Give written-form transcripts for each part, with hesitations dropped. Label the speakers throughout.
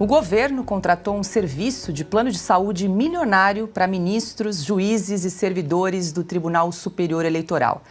Speaker 1: O governo contratou um serviço de plano de saúde milionário para ministros, juízes e servidores do Tribunal Superior Eleitoral.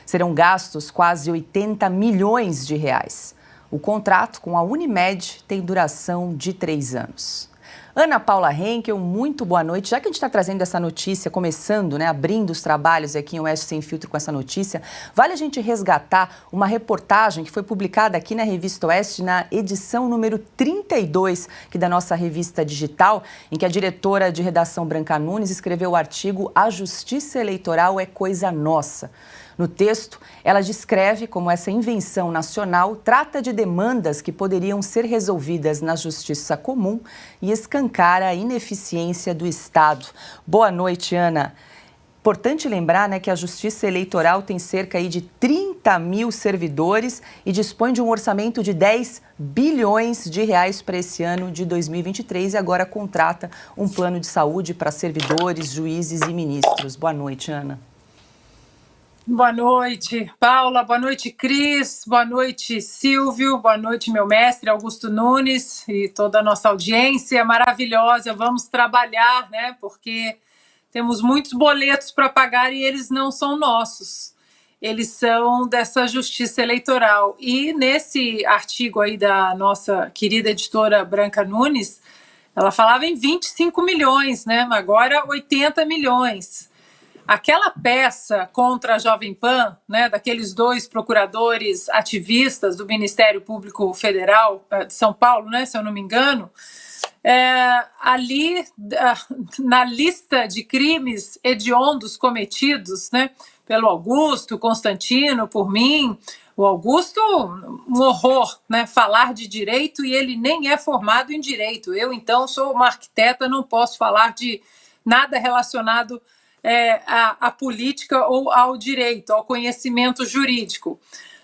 Speaker 1: Serão gastos quase 80 milhões de reais. O contrato com a Unimed tem duração de 3 anos. Ana Paula Henkel, muito boa noite. Já que a gente está trazendo essa notícia, começando, abrindo os trabalhos aqui em Oeste Sem Filtro com essa notícia, vale a gente resgatar uma reportagem que foi publicada aqui na Revista Oeste, na edição número 32 aqui da nossa revista digital, em que a diretora de redação Branca Nunes escreveu o artigo "A Justiça Eleitoral é coisa nossa". No texto, ela descreve como essa invenção nacional trata de demandas que poderiam ser resolvidas na justiça comum e escancara a ineficiência do Estado. Boa noite, Ana. Importante lembrar que a Justiça Eleitoral tem cerca de 30 mil servidores e dispõe de um orçamento de 10 bilhões de reais para esse ano de 2023 e agora contrata um plano de saúde para servidores, juízes e ministros. Boa noite, Ana.
Speaker 2: Boa noite, Paula. Boa noite, Cris. Boa noite, Silvio. Boa noite, meu mestre Augusto Nunes e toda a nossa audiência maravilhosa. Vamos trabalhar, porque temos muitos boletos para pagar e eles não são nossos. Eles são dessa Justiça Eleitoral. E nesse artigo aí da nossa querida editora Branca Nunes, ela falava em 25 milhões, agora 80 milhões. Aquela peça contra a Jovem Pan, daqueles 2 procuradores ativistas do Ministério Público Federal de São Paulo, se eu não me engano, ali na lista de crimes hediondos cometidos pelo Augusto, Constantino, por mim, o Augusto, um horror, falar de direito e ele nem é formado em direito. Eu, então, sou uma arquiteta, não posso falar de nada relacionado à política ou ao direito, ao conhecimento jurídico.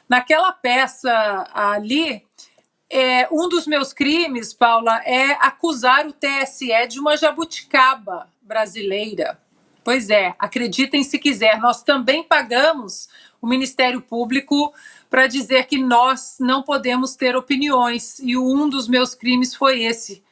Speaker 2: Naquela peça ali, um dos meus crimes, Paula, é acusar o TSE de uma jabuticaba brasileira. Pois é, acreditem se quiser, nós também pagamos o Ministério Público para dizer que nós não podemos ter opiniões, e um dos meus crimes foi esse.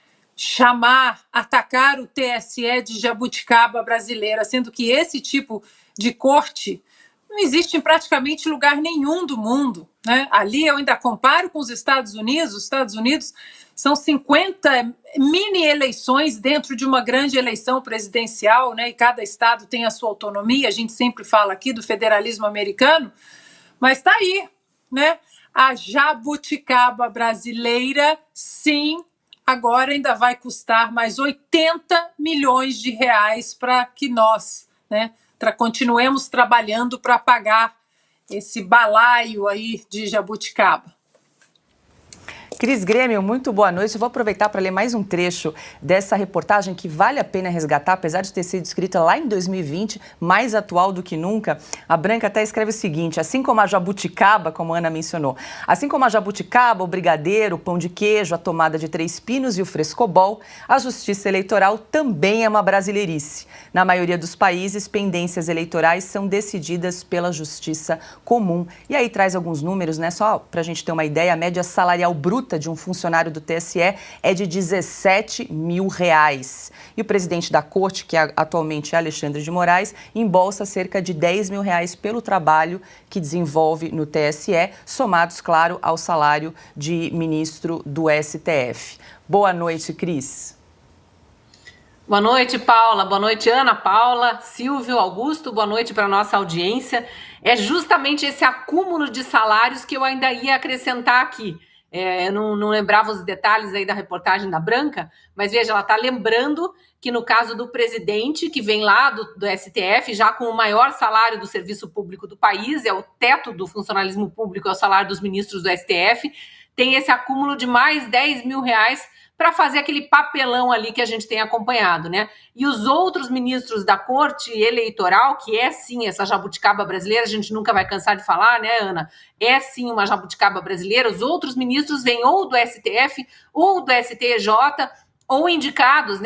Speaker 2: Atacar o TSE de jabuticaba brasileira, sendo que esse tipo de corte não existe em praticamente lugar nenhum do mundo. Ali eu ainda comparo com os Estados Unidos. Os Estados Unidos são 50 mini-eleições dentro de uma grande eleição presidencial, e cada estado tem a sua autonomia. A gente sempre fala aqui do federalismo americano, mas está aí, a jabuticaba brasileira, sim, agora ainda vai custar mais 80 milhões de reais para que nós continuemos trabalhando para pagar esse balaio aí de jabuticaba.
Speaker 1: Cris Grêmio, muito boa noite. Eu vou aproveitar para ler mais um trecho dessa reportagem que vale a pena resgatar, apesar de ter sido escrita lá em 2020, mais atual do que nunca. A Branca até escreve o seguinte: assim como a jabuticaba, como a Ana mencionou, assim como a jabuticaba, o brigadeiro, o pão de queijo, a tomada de 3 pinos e o frescobol, a Justiça Eleitoral também é uma brasileirice. Na maioria dos países, pendências eleitorais são decididas pela Justiça Comum. E aí traz alguns números, só para a gente ter uma ideia, a média salarial bruta de um funcionário do TSE é de 17 mil reais. E o presidente da corte, que atualmente é Alexandre de Moraes, embolsa cerca de 10 mil reais pelo trabalho que desenvolve no TSE, somados, claro, ao salário de ministro do STF. Boa noite, Cris.
Speaker 3: Boa noite, Paula. Boa noite, Ana Paula, Silvio, Augusto. Boa noite para a nossa audiência. É justamente esse acúmulo de salários que eu ainda ia acrescentar aqui. Eu não lembrava os detalhes aí da reportagem da Branca, mas veja, ela está lembrando que no caso do presidente, que vem lá do STF, já com o maior salário do serviço público do país, é o teto do funcionalismo público, é o salário dos ministros do STF, tem esse acúmulo de mais 10 mil reais para fazer aquele papelão ali que a gente tem acompanhado, E os outros ministros da Corte Eleitoral, que é sim essa jabuticaba brasileira, a gente nunca vai cansar de falar, Ana? É sim uma jabuticaba brasileira. Os outros ministros vêm ou do STF ou do STJ, ou indicados,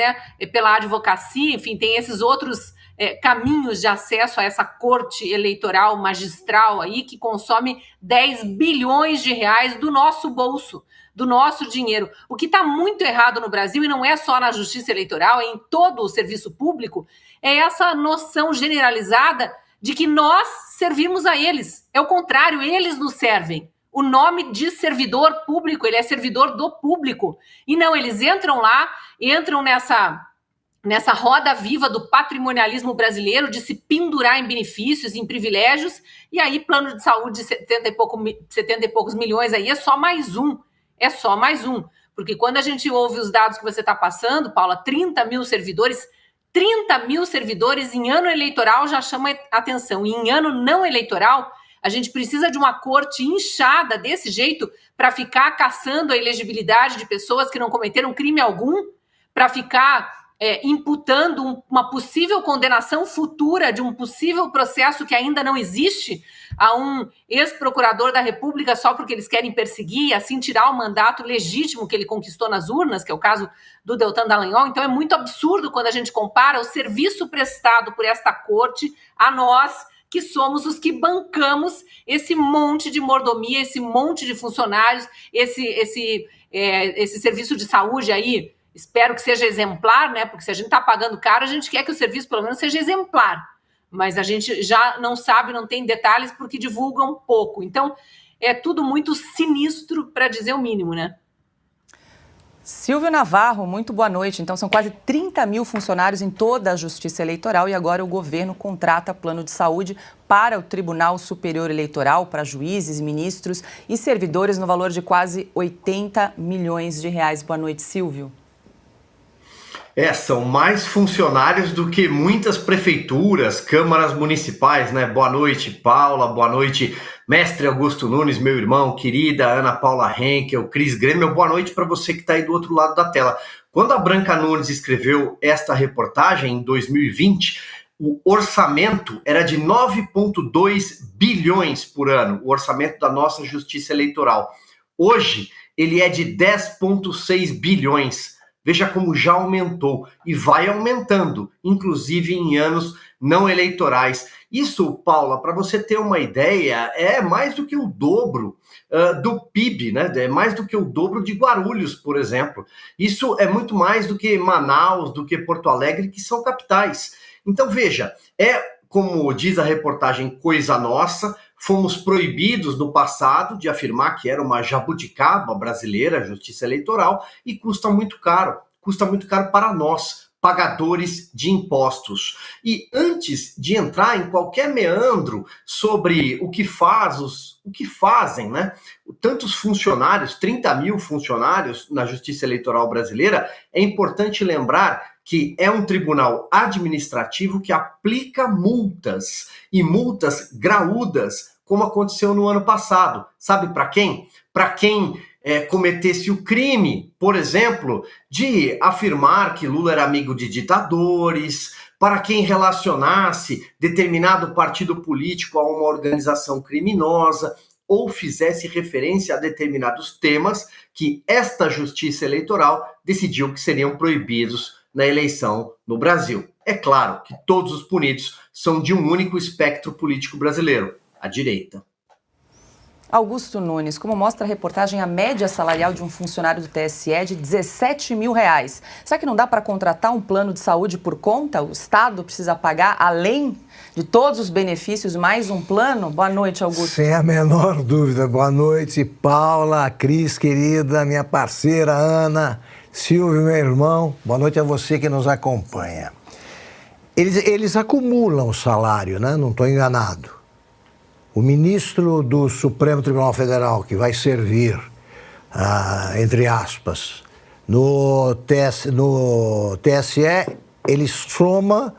Speaker 3: pela advocacia, enfim, tem esses outros caminhos de acesso a essa corte eleitoral magistral aí que consome 10 bilhões de reais do nosso bolso, do nosso dinheiro. O que está muito errado no Brasil, e não é só na justiça eleitoral, é em todo o serviço público, é essa noção generalizada de que nós servimos a eles. É o contrário, eles nos servem. O nome de servidor público, ele é servidor do público. E não, eles entram lá, entram nessa roda viva do patrimonialismo brasileiro, de se pendurar em benefícios, em privilégios, e aí plano de saúde de 70 e poucos milhões aí é só mais um. É só mais um. Porque quando a gente ouve os dados que você está passando, Paula, 30 mil servidores em ano eleitoral já chama atenção. E em ano não eleitoral, a gente precisa de uma corte inchada desse jeito para ficar caçando a elegibilidade de pessoas que não cometeram crime algum, para ficar imputando uma possível condenação futura de um possível processo que ainda não existe a um ex-procurador da República só porque eles querem perseguir e assim tirar o mandato legítimo que ele conquistou nas urnas, que é o caso do Deltan Dallagnol. Então é muito absurdo quando a gente compara o serviço prestado por esta corte a nós, que somos os que bancamos esse monte de mordomia, esse monte de funcionários, esse serviço de saúde aí. Espero que seja exemplar, né? Porque se a gente está pagando caro, a gente quer que o serviço pelo menos seja exemplar. Mas a gente já não sabe, não tem detalhes, porque divulgam pouco. Então, é tudo muito sinistro, para dizer o mínimo, né?
Speaker 1: Silvio Navarro, muito boa noite. Então, são quase 30 mil funcionários em toda a Justiça Eleitoral e agora o governo contrata plano de saúde para o Tribunal Superior Eleitoral, para juízes, ministros e servidores no valor de quase 80 milhões de reais. Boa noite, Silvio.
Speaker 4: São mais funcionários do que muitas prefeituras, câmaras municipais, né? Boa noite, Paula, boa noite, mestre Augusto Nunes, meu irmão, querida Ana Paula Henkel, Cris Grêmio, boa noite para você que está aí do outro lado da tela. Quando a Branca Nunes escreveu esta reportagem, em 2020, o orçamento era de 9,2 bilhões por ano, o orçamento da nossa Justiça Eleitoral. Hoje, ele é de 10,6 bilhões. Veja como já aumentou e vai aumentando, inclusive em anos não eleitorais. Isso, Paula, para você ter uma ideia, é mais do que o dobro do PIB, né? É mais do que o dobro de Guarulhos, por exemplo. Isso é muito mais do que Manaus, do que Porto Alegre, que são capitais. Então, veja, como diz a reportagem, coisa nossa. Fomos proibidos no passado de afirmar que era uma jabuticaba brasileira, a Justiça Eleitoral, e custa muito caro para nós, pagadores de impostos. E antes de entrar em qualquer meandro sobre o que fazem, né? Tantos funcionários, 30 mil funcionários na Justiça Eleitoral brasileira, é importante lembrar que é um tribunal administrativo que aplica multas, e multas graúdas, como aconteceu no ano passado. Sabe para quem? Para quem cometesse o crime, por exemplo, de afirmar que Lula era amigo de ditadores, para quem relacionasse determinado partido político a uma organização criminosa, ou fizesse referência a determinados temas que esta Justiça Eleitoral decidiu que seriam proibidos na eleição no Brasil. É claro que todos os punidos são de um único espectro político brasileiro, a direita.
Speaker 1: Augusto Nunes, como mostra a reportagem, a média salarial de um funcionário do TSE é de 17 mil reais. Será que não dá para contratar um plano de saúde por conta? O Estado precisa pagar, além de todos os benefícios, mais um plano? Boa noite, Augusto.
Speaker 5: Sem a menor dúvida. Boa noite, Paula, Cris, querida, minha parceira, Ana, Silvio, meu irmão. Boa noite a você que nos acompanha. Eles acumulam o salário, né? Não estou enganado. O ministro do Supremo Tribunal Federal, que vai servir, entre aspas, no TSE, ele soma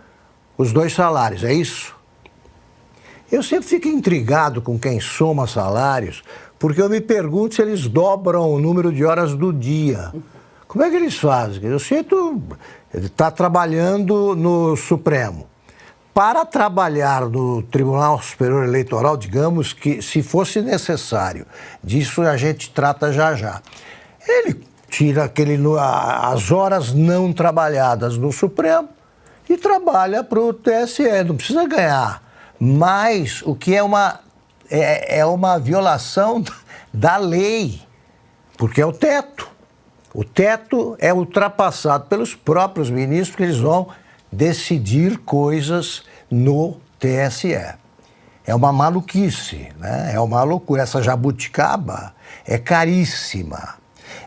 Speaker 5: os dois salários, é isso? Eu sempre fico intrigado com quem soma salários, porque eu me pergunto se eles dobram o número de horas do dia. Como é que eles fazem? Eu sinto, ele está trabalhando no Supremo. Para trabalhar no Tribunal Superior Eleitoral, digamos que, se fosse necessário, disso a gente trata já já. Ele tira as horas não trabalhadas no Supremo e trabalha para o TSE, não precisa ganhar. Mas o que é uma violação da lei, porque é o teto. O teto é ultrapassado pelos próprios ministros, porque eles vão decidir coisas no TSE. É uma maluquice, né? É uma loucura. Essa jabuticaba é caríssima.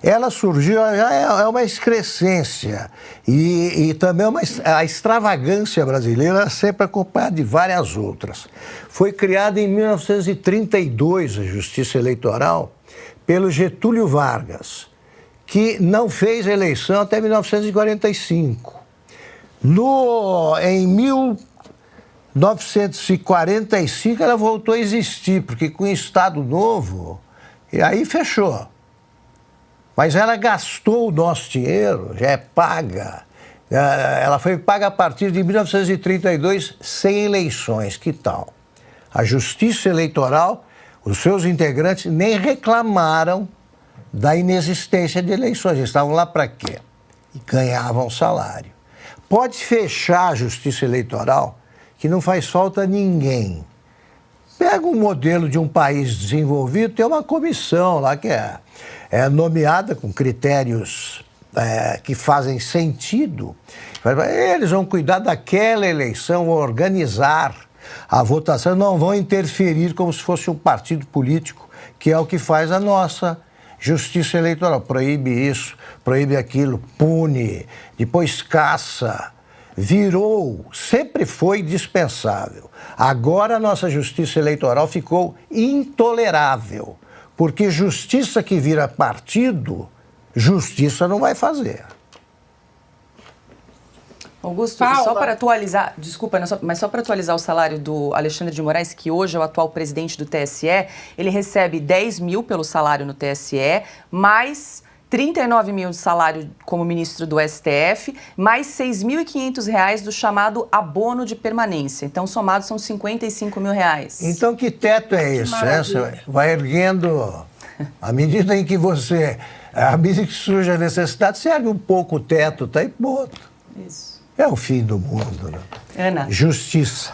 Speaker 5: Ela surgiu, já é uma excrescência e também a extravagância brasileira sempre acompanhada de várias outras. Foi criada em 1932 a Justiça Eleitoral pelo Getúlio Vargas, que não fez eleição até 1945. Em 1945 ela voltou a existir, porque com o Estado Novo, e aí fechou. Mas ela gastou o nosso dinheiro, já é paga. Ela foi paga a partir de 1932 sem eleições. Que tal? A Justiça Eleitoral, os seus integrantes nem reclamaram da inexistência de eleições. Eles estavam lá para quê? E ganhavam salário. Pode fechar a Justiça Eleitoral, que não faz falta a ninguém. Pega um modelo de um país desenvolvido, tem uma comissão lá que é nomeada com critérios que fazem sentido. Eles vão cuidar daquela eleição, vão organizar a votação, não vão interferir como se fosse um partido político, que é o que faz a nossa Justiça Eleitoral. Proíbe isso, proíbe aquilo, pune, depois caça. Sempre foi dispensável. Agora a nossa Justiça Eleitoral ficou intolerável, porque justiça que vira partido, justiça não vai fazer.
Speaker 1: Augusto,
Speaker 2: Paula.
Speaker 1: só para atualizar, desculpa, mas só para atualizar o salário do Alexandre de Moraes, que hoje é o atual presidente do TSE, ele recebe 10 mil pelo salário no TSE, mais 39 mil de salário como ministro do STF, mais R$6.500 do chamado abono de permanência. Então, somados são R$55 mil.
Speaker 5: Então, que teto é esse? Você vai erguendo, à medida em que à medida que surge a necessidade, você ergue um pouco o teto, tá? E pronto.
Speaker 1: Isso.
Speaker 5: É o fim do mundo, né?
Speaker 1: Ana.
Speaker 5: Justiça.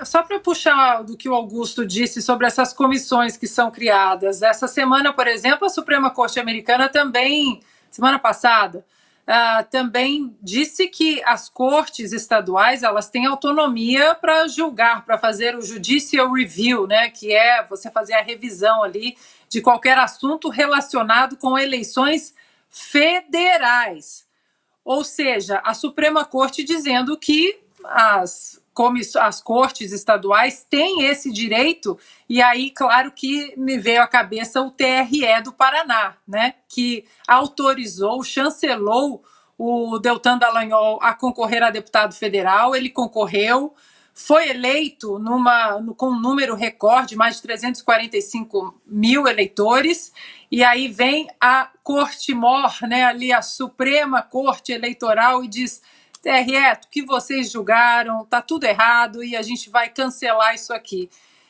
Speaker 2: Só para puxar do que o Augusto disse sobre essas comissões que são criadas. Essa semana, por exemplo, a Suprema Corte Americana também, semana passada, também disse que as cortes estaduais elas têm autonomia para julgar, para fazer o judicial review, né, que é você fazer a revisão ali de qualquer assunto relacionado com eleições federais. Ou seja, a Suprema Corte dizendo que as cortes estaduais têm esse direito, e aí, claro que me veio à cabeça o TRE do Paraná, né, que autorizou, chancelou o Deltan Dallagnol a concorrer a deputado federal. Ele concorreu, foi eleito com um número recorde, mais de 345 mil eleitores, e aí vem a Corte Mor, né, ali a Suprema Corte Eleitoral, e diz: TRE, o que vocês julgaram, está tudo errado e a gente vai cancelar isso aqui.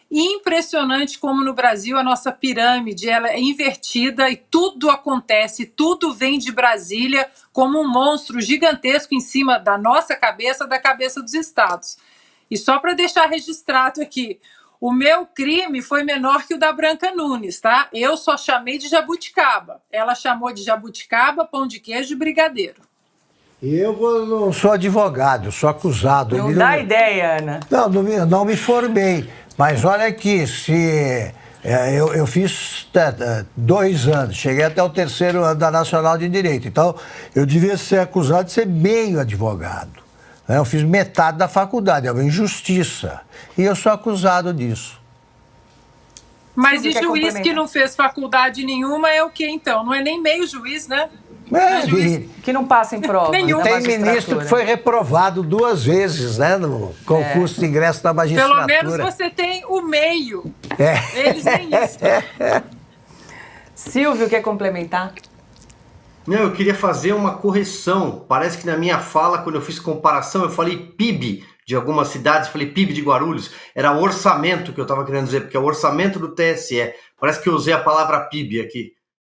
Speaker 2: Impressionante como no Brasil a nossa pirâmide ela é invertida e tudo acontece, tudo vem de Brasília como um monstro gigantesco em cima da nossa cabeça, da cabeça dos estados. E só para deixar registrado aqui, o meu crime foi menor que o da Branca Nunes, tá? Eu só chamei de jabuticaba. Ela chamou de jabuticaba, pão de queijo e brigadeiro.
Speaker 5: Eu não sou advogado, sou acusado.
Speaker 1: Não dá ideia, Ana.
Speaker 5: Não me formei. Mas olha aqui, eu fiz 2 anos, cheguei até o 3º ano da Nacional de Direito. Então, eu devia ser acusado de ser meio advogado. Eu fiz metade da faculdade, é uma injustiça. E eu sou acusado disso.
Speaker 2: Mas e juiz que não fez faculdade nenhuma é o quê, então? Não é nem meio juiz, né?
Speaker 1: Que não passa em prova.
Speaker 5: Tem ministro que foi reprovado 2 vezes, né, no concurso de ingresso da magistratura.
Speaker 2: Pelo menos você tem o meio. Eles nem isso.
Speaker 1: Silvio, quer complementar?
Speaker 4: Não, eu queria fazer uma correção. Parece que na minha fala, quando eu fiz comparação, eu falei PIB de algumas cidades, falei PIB de Guarulhos. Era orçamento que eu estava querendo dizer, porque é o orçamento do TSE. Parece que eu usei a palavra PIB aqui.